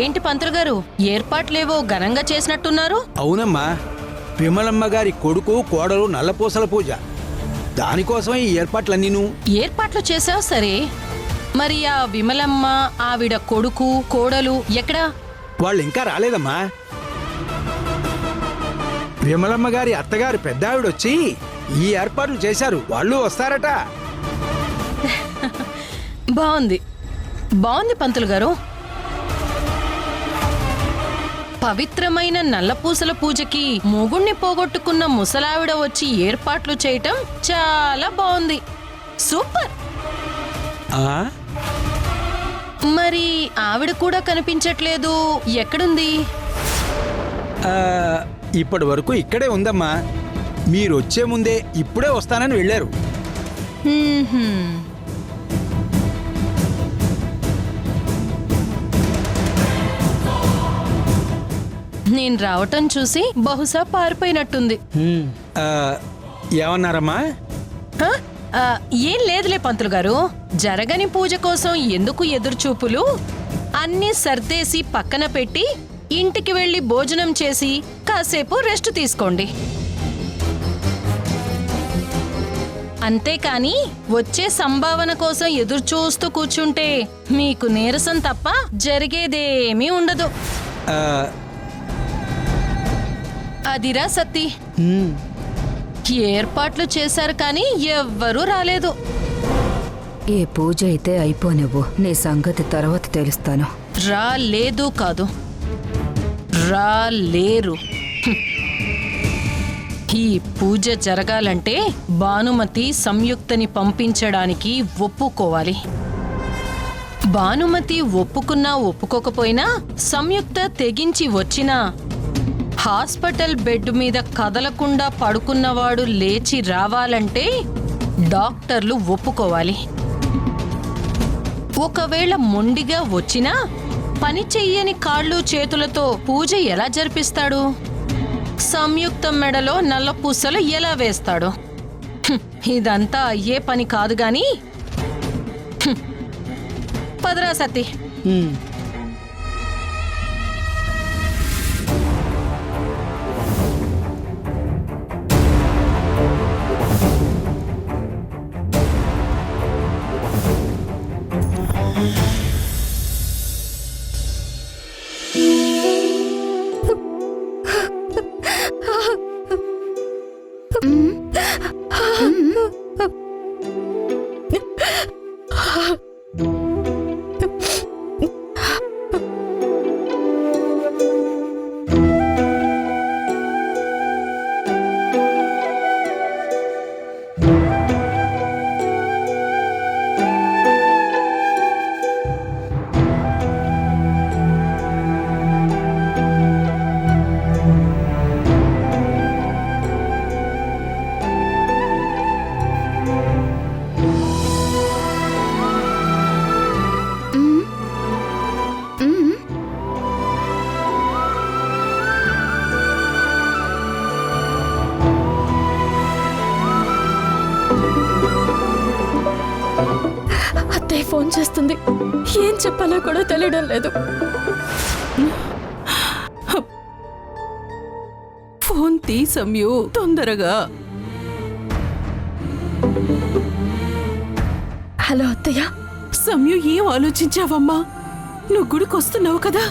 ఏంటి పంతులు గారు, ఏర్పాట్లేవో ఘనంగా చేసినట్టున్నారు? అవునమ్మా, విమలమ్మ గారి కొడుకు కోడలు నల్లపూసల పూజ. దానికోసమే ఈ ఏర్పాట్లన్నీను. ఏర్పాట్లు చేసావు సరే, మరి ఆ విమలమ్మ, ఆవిడ కొడుకు కోడలు ఎక్కడా? వాళ్ళు ఇంకా రాలేదమ్మా. విమలమ్మ గారి అత్తగారు పెద్దావిడొచ్చి ఈ ఏర్పాట్లు చేశారు. వాళ్ళు వస్తారట. బాగుంది బాగుంది పంతులు గారు. పవిత్రమైన నల్లపూసల పూజకి మొగుణ్ణి పోగొట్టుకున్న ముసలావిడ వచ్చి ఏర్పాట్లు చేయటం చాలా బాగుంది. సూపర్. మరి ఆవిడ కూడా కనిపించట్లేదు, ఎక్కడుంది? ఇప్పటి వరకు ఇక్కడే ఉందమ్మా. మీరొచ్చే ముందే ఇప్పుడే వస్తానని వెళ్ళారు. నేను రావటం చూసి బహుశా పారిపోయినట్టుంది. ఏమన్నారమ్మా? ఏం లేదులే పంతులు గారు, జరగని పూజ కోసం ఎందుకు ఎదురుచూపులు? అన్నీ సర్దేసి పక్కన పెట్టి ఇంటికి వెళ్ళి భోజనం చేసి కాసేపు రెస్ట్ తీసుకోండి. అంతేకాని వచ్చే సంభావన కోసం ఎదురు చూస్తూ కూర్చుంటే మీకు నీరసం తప్ప జరిగేదేమీ ఉండదు. అదిరా సత్తి, ఏర్పాట్లు చేశారు కానీ ఎవ్వరూ రాలేదు. ఏ పూజ అయితే అయిపోనివ్వు, నీ సంగతి తర్వాత తెలుస్తాను. రాలేదు కాదు, రాలేరు. ఈ పూజ జరగాలంటే భానుమతి సంయుక్తని పంపించడానికి ఒప్పుకోవాలి. భానుమతి ఒప్పుకున్నా ఒప్పుకోకపోయినా సంయుక్త తెగించి వచ్చినా హాస్పిటల్ బెడ్ మీద కదలకుండా పడుకున్నవాడు లేచి రావాలంటే డాక్టర్లు ఒప్పుకోవాలి. ఒకవేళ మొండిగా వచ్చినా పని చెయ్యని కాళ్ళు చేతులతో పూజ ఎలా జరిపిస్తాడు? సంయుక్త మెడలో నల్ల పూసలు ఎలా వేస్తాడు? ఇదంతా అయ్యే పని కాదు గాని పదరా సతీ. అత్తయ్య ఫోన్ చేస్తుంది, ఏం చెప్పాలో కూడా తెలియడం లేదు. ఫోన్ తీ సమయు, తొందరగా. హలో అత్తయ్య. సమయు, ఏం ఆలోచించావమ్మా? నువ్వు గుడికి వస్తున్నావు కదా,